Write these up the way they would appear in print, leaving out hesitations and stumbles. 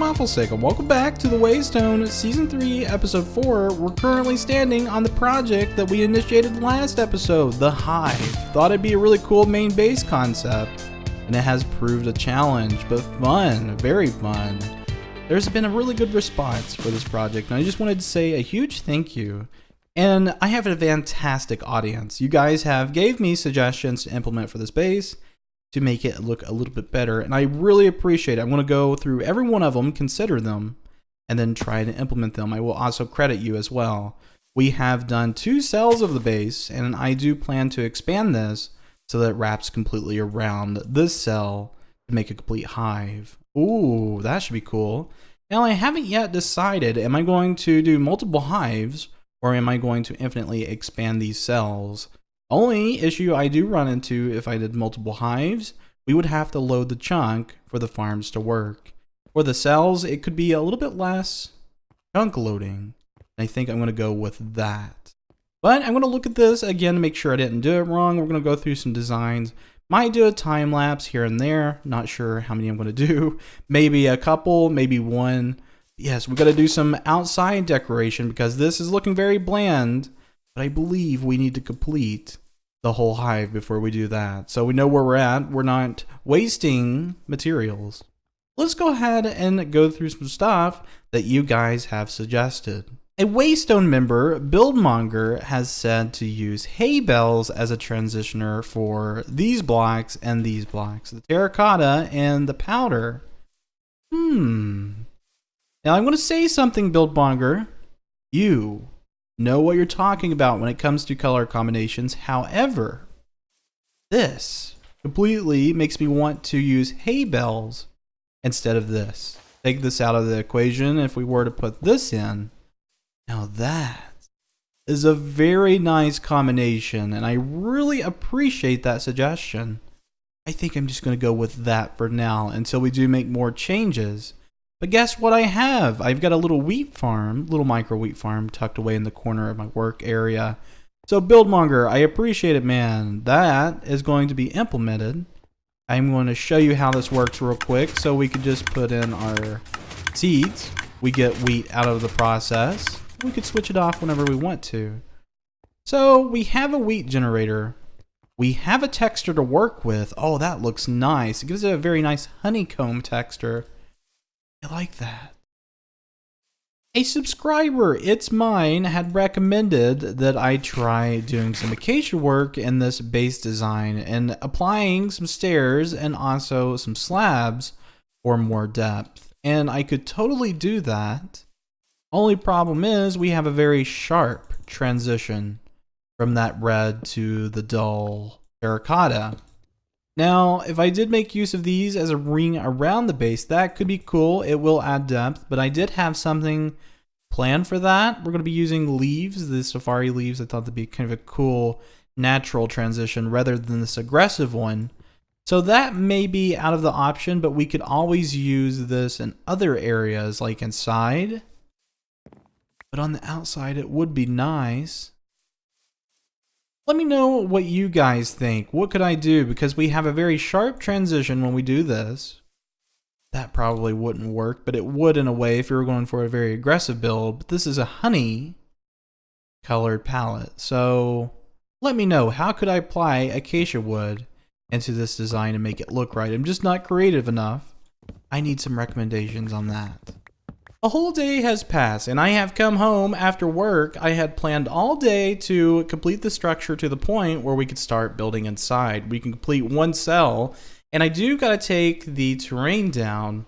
I'm Wafflestick, and welcome back to the WayStone Season 3, Episode 4. We're currently standing on the project that we initiated last episode, the Hive. Thought it'd be a really cool main base concept, and it has proved a challenge, but fun, very fun. There's been a really good response for this project, and I just wanted to say a huge thank you. And I have a fantastic audience. You guys have gave me suggestions to implement for this base, to make it look a little bit better, and I really appreciate it. I'm going to go through every one of them, consider them, and then try to implement them. I will also credit you as well. We have done 2 cells of the base, and I do plan to expand this so that it wraps completely around this cell to make a complete hive. Ooh, that should be cool. Now, I haven't yet decided, am I going to do multiple hives, or am I going to infinitely expand these cells? Only issue I do run into if I did multiple hives, we would have to load the chunk for the farms to work. For the cells, it could be a little bit less chunk loading. I think I'm going to go with that. But I'm going to look at this again to make sure I didn't do it wrong. We're going to go through some designs. Might do a time lapse here and there. Not sure how many I'm going to do. Maybe a couple, maybe one. Yes, we got to do some outside decoration because this is looking very bland. But I believe we need to complete the whole hive before we do that. So we know where we're at. We're not wasting materials. Let's go ahead and go through some stuff that you guys have suggested. A WayStone member, Buildmonger, has said to use hay bales as a transitioner for these blocks and these blocks. The terracotta and the powder. Now I'm going to say something, Buildmonger. You know what you're talking about when it comes to color combinations. However, this completely makes me want to use hay bales instead of this. Take this out of the equation. If we were to put this in, now that is a very nice combination, and I really appreciate that suggestion. I think I'm just going to go with that for now until we do make more changes. But guess what I have? I've got a little wheat farm, little micro wheat farm tucked away in the corner of my work area. So Buildmonger, I appreciate it, man. That is going to be implemented. I'm going to show you how this works real quick. So we could just put in our seeds. We get wheat out of the process. We could switch it off whenever we want to. So we have a wheat generator. We have a texture to work with. Oh, that looks nice. It gives it a very nice honeycomb texture. I like that. A subscriber, It's Mine, had recommended that I try doing some acacia work in this base design and applying some stairs and also some slabs for more depth. And I could totally do that. Only problem is we have a very sharp transition from that red to the dull terracotta. Now, if I did make use of these as a ring around the base, that could be cool. It will add depth, but I did have something planned for that. We're going to be using leaves, the safari leaves. I thought that'd be kind of a cool natural transition rather than this aggressive one. So that may be out of the option, but we could always use this in other areas like inside. But on the outside, it would be nice. Let me know what you guys think. What could I do? Because we have a very sharp transition when we do this. That probably wouldn't work, but it would in a way if you were going for a very aggressive build. But this is a honey colored palette. So let me know, how could I apply acacia wood into this design and make it look right? I'm just not creative enough. I need some recommendations on that. A whole day has passed, and I have come home after work. I had planned all day to complete the structure to the point where we could start building inside. We can complete one cell, and I do got to take the terrain down,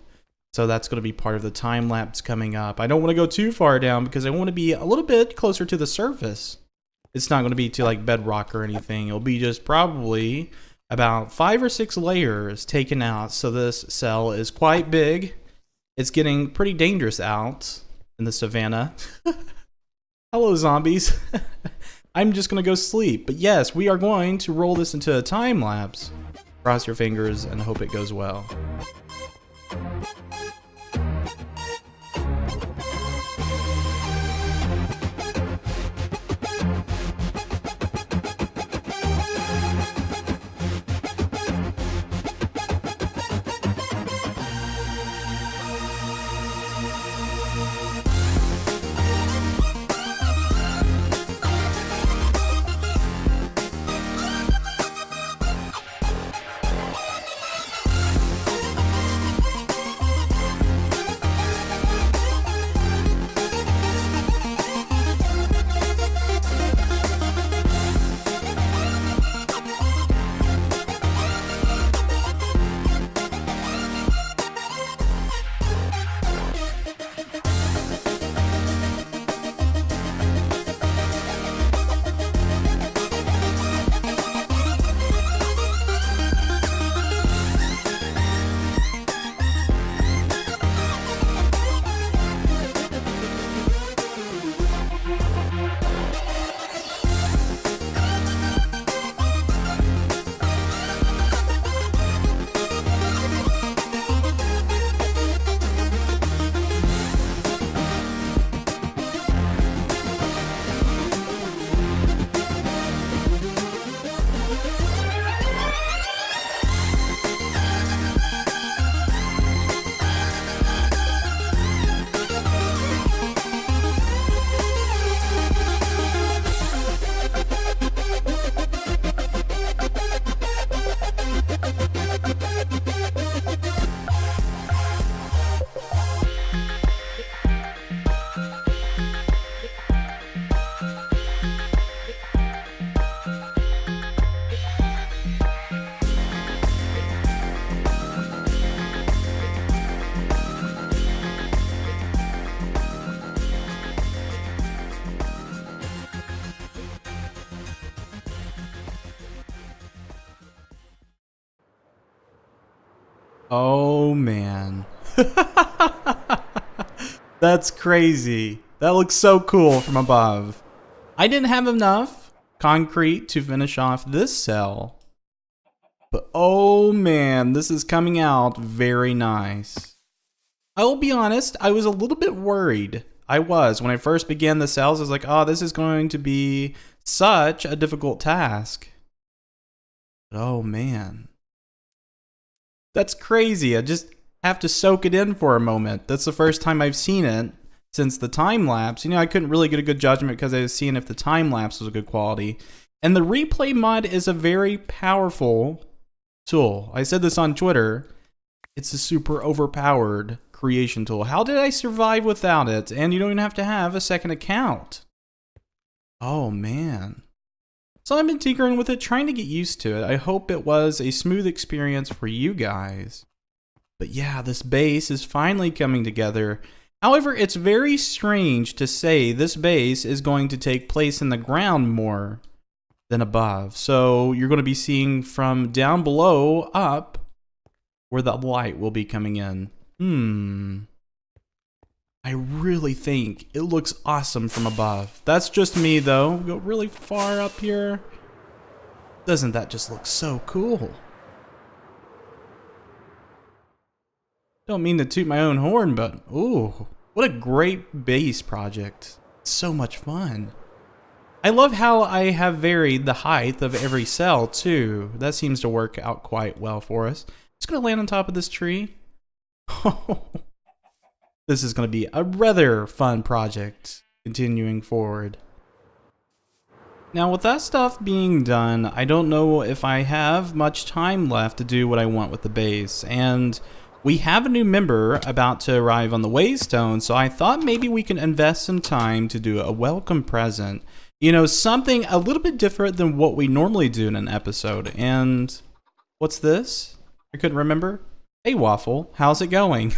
so that's going to be part of the time lapse coming up. I don't want to go too far down because I want to be a little bit closer to the surface. It's not going to be to like bedrock or anything. It'll be just probably about 5 or 6 layers taken out, so this cell is quite big. It's getting pretty dangerous out in the savannah. Hello, zombies. I'm just going to go sleep. But yes, we are going to roll this into a time lapse. Cross your fingers and hope it goes well. Oh man. That's crazy. That looks so cool from above. I didn't have enough concrete to finish off this cell. But oh man, this is coming out very nice. I will be honest, I was a little bit worried. I was. When I first began the cells, I was like, oh, this is going to be such a difficult task. But oh man. That's crazy. I just have to soak it in for a moment. That's the first time I've seen it since the time-lapse. You know, I couldn't really get a good judgment because I was seeing if the time-lapse was a good quality. And the replay mod is a very powerful tool. I said this on Twitter. It's a super overpowered creation tool. How did I survive without it? And you don't even have to have a second account. Oh, man. So I've been tinkering with it, trying to get used to it. I hope it was a smooth experience for you guys. But yeah, this base is finally coming together. However, it's very strange to say this base is going to take place in the ground more than above. So you're going to be seeing from down below up where the light will be coming in. I really think it looks awesome from above. That's just me though. Go really far up here. Doesn't that just look so cool? Don't mean to toot my own horn, but ooh, what a great base project. So much fun. I love how I have varied the height of every cell too. That seems to work out quite well for us. Just gonna land on top of this tree. This is gonna be a rather fun project continuing forward. Now with that stuff being done, I don't know if I have much time left to do what I want with the base, and we have a new member about to arrive on the WayStone, so I thought maybe we can invest some time to do a welcome present. You know, something a little bit different than what we normally do in an episode. And what's this? I couldn't remember. Hey Waffle, how's it going?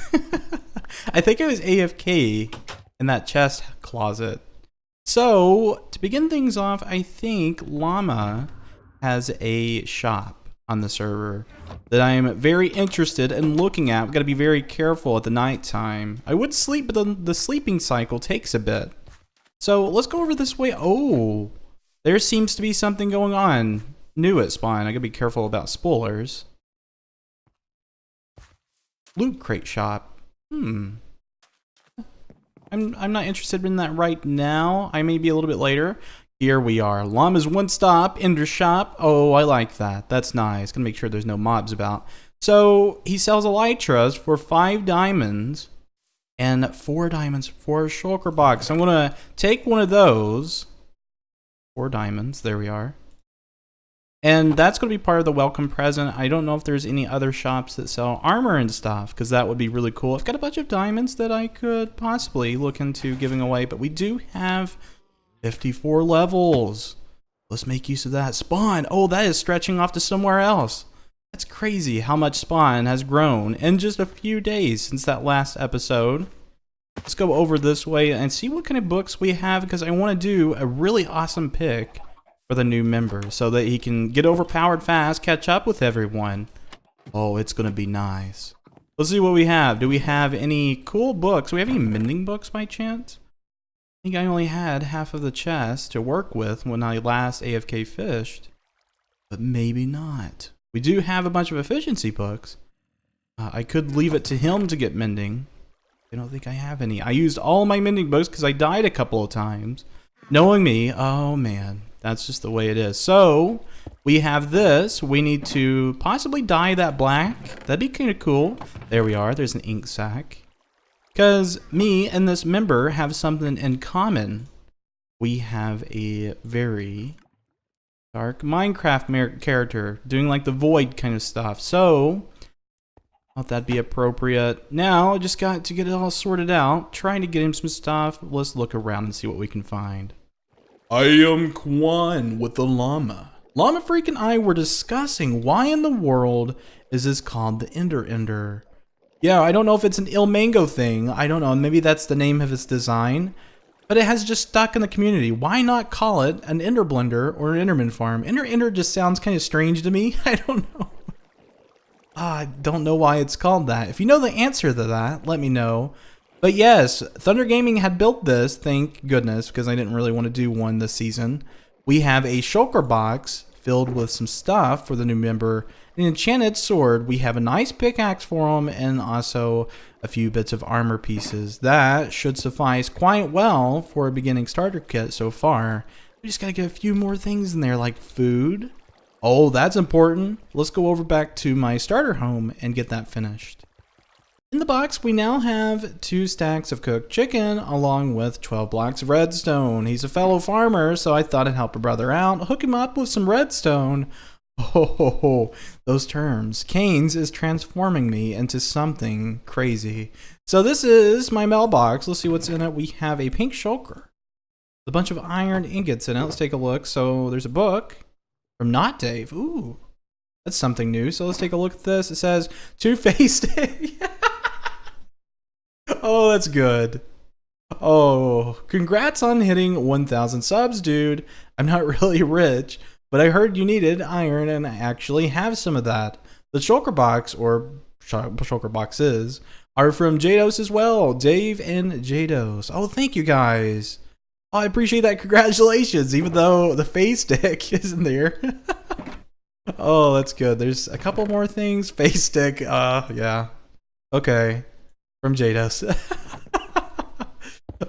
I think I was AFK in that chest closet. So, to begin things off, I think Llama has a shop on the server that I am very interested in looking at. We've got to be very careful at the night time. I would sleep, but the sleeping cycle takes a bit. So let's go over this way. Oh, there seems to be something going on new at spawn. I gotta be careful about spoilers. Loot crate shop. I'm not interested in that right now. I may be a little bit later. Here we are. Llama's one stop ender shop. Oh, I like that. That's nice. Gonna make sure there's no mobs about. So he sells elytras for 5 diamonds and 4 diamonds for a shulker box. I'm gonna take one of those. 4 diamonds. There we are. And that's going to be part of the welcome present. I don't know if there's any other shops that sell armor and stuff, because that would be really cool. I've got a bunch of diamonds that I could possibly look into giving away, but we do have 54 levels. Let's make use of that. Spawn. Oh, that is stretching off to somewhere else. That's crazy how much spawn has grown in just a few days since that last episode. Let's go over this way and see what kind of books we have, because I want to do a really awesome pick for the new member so that he can get overpowered fast, catch up with everyone. Oh, it's going to be nice. Let's see what we have. Do we have any cool books? Do we have any mending books by chance? I think I only had half of the chest to work with when I last AFK fished, but maybe not. We do have a bunch of efficiency books. I could leave it to him to get mending. I don't think I have any. I used all my mending books because I died a couple of times. Knowing me, oh man, that's just the way it is. So we have this. We need to possibly dye that black. That'd be kind of cool. There we are. There's an ink sac. Because me and this member have something in common. We have a very dark Minecraft character doing like the void kind of stuff. So I thought that'd be appropriate. Now I just got to get it all sorted out. Trying to get him some stuff. Let's look around and see what we can find. I am Quan with the llama. Llama Freak and I were discussing why in the world is this called the Ender. Yeah, I don't know if it's an Il Mango thing. I don't know. Maybe that's the name of its design. But it has just stuck in the community. Why not call it an Ender Blender or an Enderman farm? Ender just sounds kind of strange to me. I don't know. I don't know why it's called that. If you know the answer to that, let me know. But yes, Thunder Gaming had built this, thank goodness, because I didn't really want to do one this season. We have a shulker box filled with some stuff for the new member, an enchanted sword. We have a nice pickaxe for him, and also a few bits of armor pieces. That should suffice quite well for a beginning starter kit so far. We just gotta get a few more things in there, like food. Oh, that's important. Let's go over back to my starter home and get that finished. In the box, we now have 2 stacks of cooked chicken along with 12 blocks of redstone. He's a fellow farmer, so I thought I'd help a brother out, hook him up with some redstone. Oh, those terms. Canes is transforming me into something crazy. So this is my mailbox. Let's see what's in it. We have a pink shulker, a bunch of iron ingots in it. Let's take a look. So there's a book from Not Dave. Ooh, that's something new. So let's take a look at this. It says two-faced. Oh, that's good. Oh, congrats on hitting 1,000 subs, dude. I'm not really rich, but I heard you needed iron, and I actually have some of that. The shulker box, or shulker boxes, are from Jados as well. Dave and Jados. Oh, thank you guys. Oh, I appreciate that. Congratulations, even though the face stick isn't there. Oh, that's good. There's a couple more things. Face stick. Yeah. Okay. From Jados.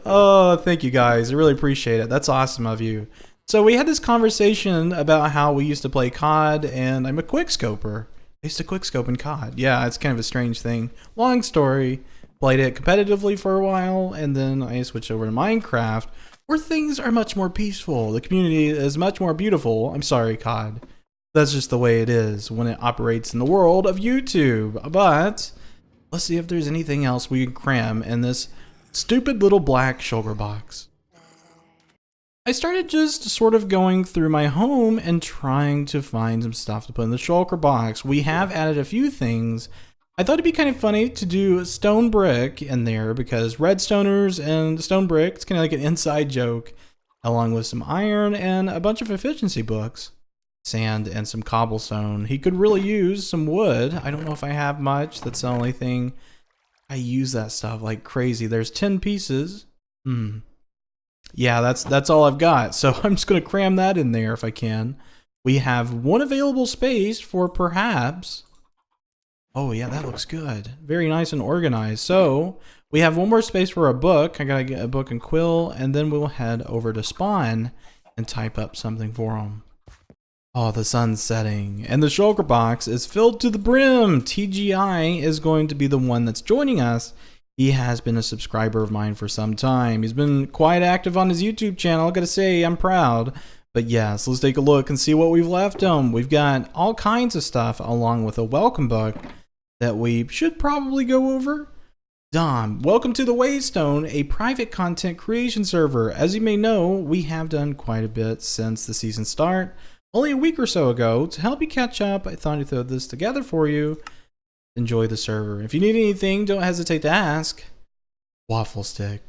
Oh, thank you guys. I really appreciate it. That's awesome of you. So we had this conversation about how we used to play COD, and I'm a quickscoper. I used to quickscope in COD. Yeah, it's kind of a strange thing. Long story. Played it competitively for a while, and then I switched over to Minecraft, where things are much more peaceful. The community is much more beautiful. I'm sorry, COD. That's just the way it is when it operates in the world of YouTube. But let's see if there's anything else we can cram in this stupid little black shulker box. I started just sort of going through my home and trying to find some stuff to put in the shulker box. We have added a few things. I thought it'd be kind of funny to do stone brick in there because redstoners and stone brick, it's kind of like an inside joke, along with some iron and a bunch of efficiency books, sand and some cobblestone. He could really use some wood. I don't know if I have much. That's the only thing. I use that stuff like crazy. There's 10 pieces. Yeah, that's all I've got. So I'm just going to cram that in there if I can. We have one available space for perhaps. Oh yeah, that looks good. Very nice and organized. So we have one more space for a book. I got to get a book and quill, and then we'll head over to Spawn and type up something for them. Oh, the sun's setting, and the shulker box is filled to the brim. TGI is going to be the one that's joining us. He has been a subscriber of mine for some time. He's been quite active on his YouTube channel. I gotta say, I'm proud. But yes, let's take a look and see what we've left him. We've got all kinds of stuff along with a welcome book that we should probably go over. Dom, welcome to the WayStone, a private content creation server. As you may know, we have done quite a bit since the season start. Only a week or so ago. To help you catch up, I thought I'd throw this together for you. Enjoy the server. If you need anything, don't hesitate to ask. Wafflestick.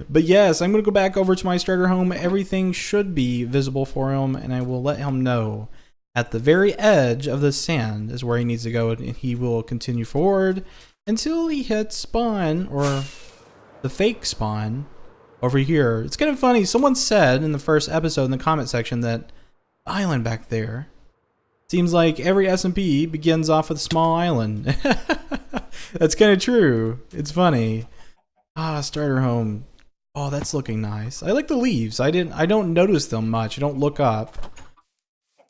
But yes, I'm going to go back over to my starter home. Everything should be visible for him, and I will let him know at the very edge of the sand is where he needs to go, and he will continue forward until he hits spawn, or the fake spawn, over here. It's kind of funny. Someone said in the first episode in the comment section that the island back there seems like every SMP begins off with a small island. That's kind of true. It's funny. Starter home. Oh, that's looking nice. I like the leaves. I don't notice them much. I don't look up.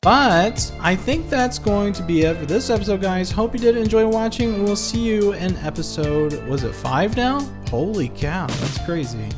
But I think that's going to be it for this episode, guys. Hope you did enjoy watching, and we'll see you in episode, was it 5 now? Holy cow, that's crazy.